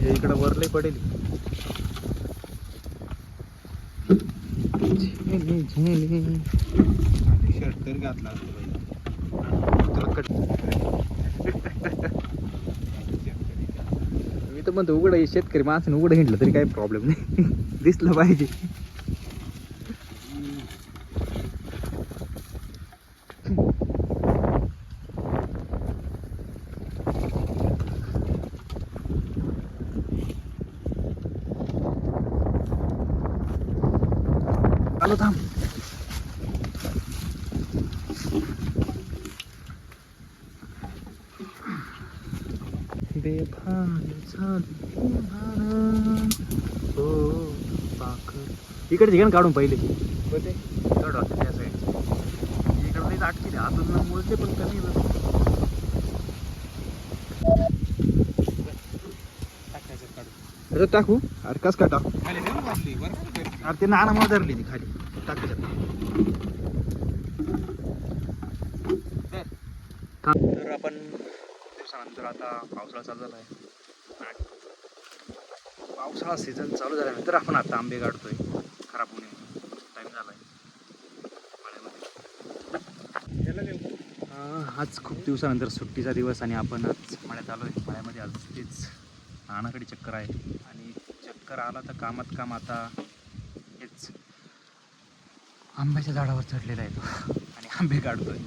हे इकडं वरले पडेल. शर्ट तर घातला मी तर म्हणतो उघडं शेतकरी माणसाने उघडं हिंडलं तरी काही प्रॉब्लेम नाही. दिसलं पाहिजे. आलो थांब. इकडे ठिकाण काढून पहिले होते चढ वाटतं त्या साईड इकडे नाही अटकी हातून मुळते पण कमी टाकायचं काढून टाकू. अरे कस काय टाकू. खाली जाऊन घातली बरं. अरे ते नाना धरली ती खाली टाकायच्यात. तर आपण दिवसानंतर आता पावसाळा चालू झाला आहे. पावसाळा सीझन चालू झाल्यानंतर आपण आता आंबे काढतोय. खराब होऊ नये टाईम झाला आहे मळ्यामध्ये. आज खूप दिवसानंतर सुट्टीचा दिवस आणि आपण आज मळ्यात आलो आहे. मळ्यामध्ये आज तेच नानाकडे चक्कर आहे आणि चक्कर आला तर कामात काम आता हेच आंब्याच्या झाडावर चढलेला आहे तो आणि आंबे काढतोय.